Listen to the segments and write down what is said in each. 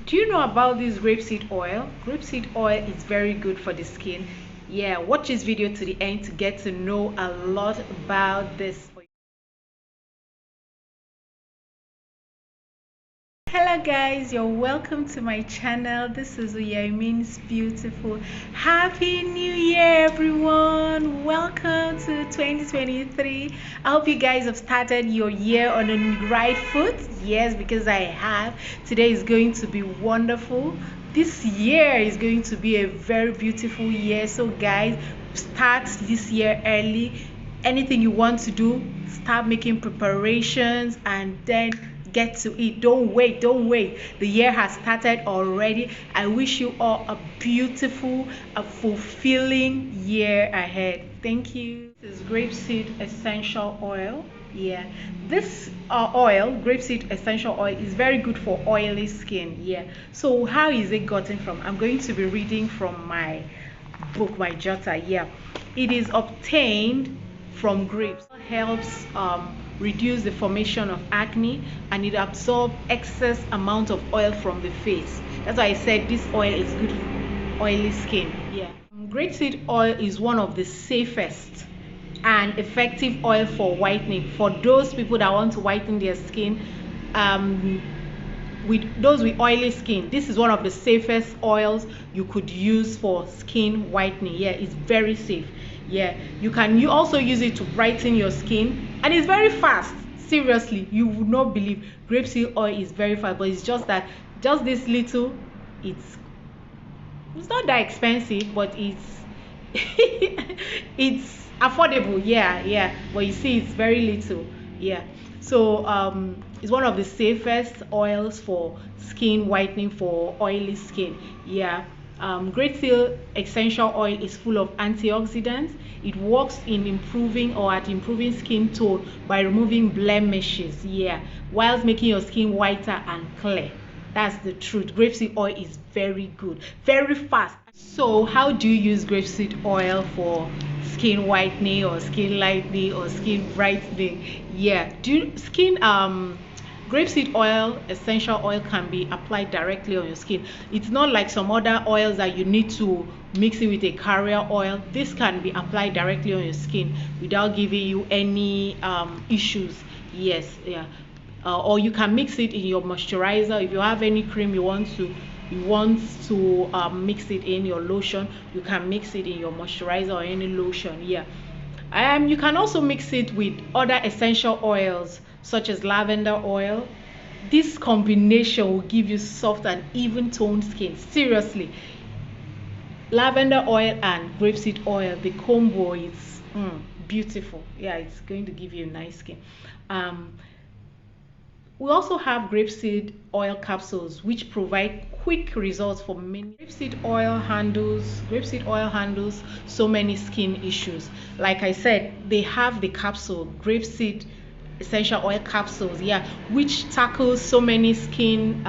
Do you know about this grapeseed oil? Grapeseed oil is very good for the skin. Yeah, watch this video to the end to get to know a lot about this. Hello guys, you're welcome to my channel. This is Uyaimin's Beautiful. Happy New Year everyone. Welcome to 2023. I hope you guys have started your year on the right foot. Yes, because I have. Today is going to be wonderful. This year is going to be a very beautiful year. So guys, start this year early. Anything you want to do, start making preparations and then get to it. Don't wait. The year has started already. I wish you all a beautiful, a fulfilling year ahead. Thank you. This is grapeseed essential oil. Yeah, this oil, grapeseed essential oil, is very good for oily skin. Yeah, so how is it gotten from? I'm going to be reading from my book, my jotter. Yeah, it is obtained from grapes. It helps reduce the formation of acne, and it absorbs excess amount of oil from the face. That's why I said this oil is good for oily skin. Yeah, grapeseed oil is one of the safest and effective oil for whitening for those people that want to whiten their skin. With those with oily skin, this is one of the safest oils you could use for skin whitening. Yeah, it's very safe. Yeah, you also use it to brighten your skin, and it's very fast. Seriously, you would not believe grapeseed oil is very fast, but it's just that just this little, it's not that expensive, but it's it's affordable. Yeah, but you see it's very little. Yeah, so it's one of the safest oils for skin whitening for oily skin. Yeah, grapeseed essential oil is full of antioxidants. It works in improving skin tone by removing blemishes. Yeah, whilst making your skin whiter and clear. That's the truth. Grapeseed oil is very good, very fast. So how do you use grapeseed oil for skin whitening or skin lightening or skin brightening? Yeah, grapeseed oil, essential oil, can be applied directly on your skin. It's not like some other oils that you need to mix it with a carrier oil. This can be applied directly on your skin without giving you any issues. Yes, yeah. Or you can mix it in your moisturizer. If you have any cream you want to mix it in your lotion, you can mix it in your moisturizer or any lotion. Yeah, you can also mix it with other essential oils such as lavender oil. This combination will give you soft and even toned skin. Seriously, lavender oil and grapeseed oil, the combo is beautiful. Yeah, it's going to give you a nice skin. We also have grapeseed oil capsules which provide quick results for many. Grapeseed oil handles so many skin issues. Like I said, they have the capsule, grapeseed essential oil capsules, yeah, which tackles so many skin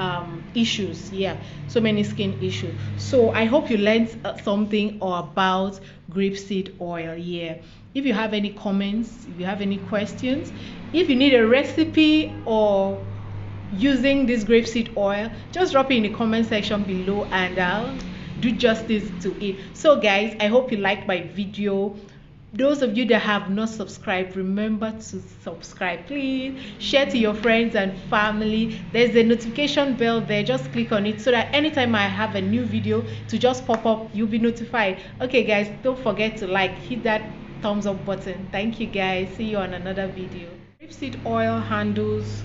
issues. Yeah, so many skin issues. So I hope you learned something about grapeseed oil. Yeah, if you have any comments, if you have any questions, if you need a recipe or using this grapeseed oil, just drop it in the comment section below and I'll do justice to it. So guys, I hope you liked my video. Those of you that have not subscribed, remember to subscribe. Please share to your friends and family. There's a notification bell there, just click on it so that anytime I have a new video to just pop up, you'll be notified. Okay guys, don't forget to hit that thumbs up button. Thank you guys. See you on another video. Grapeseed oil handles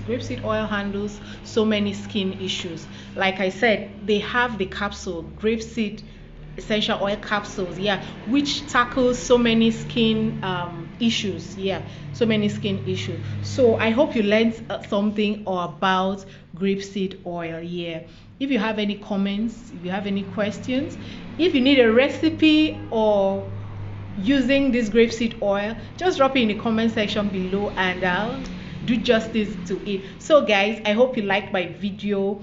so many skin issues. Like I said, they have the capsule, grapeseed essential oil capsules, yeah, which tackles so many skin issues. Yeah, so many skin issues. So I hope you learned something about grapeseed oil. Yeah, if you have any comments, if you have any questions, if you need a recipe or using this grapeseed oil, just drop it in the comment section below and I'll do justice to it. So guys, I hope you liked my video.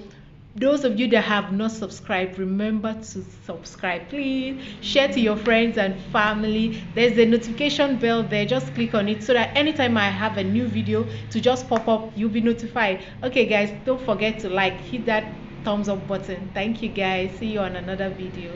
Those of you that have not subscribed, remember to subscribe. Please share to your friends and family. There's a notification bell there, just click on it so that anytime I have a new video to just pop up, you'll be notified. Okay guys, don't forget to hit that thumbs up button. Thank you guys. See you on another video.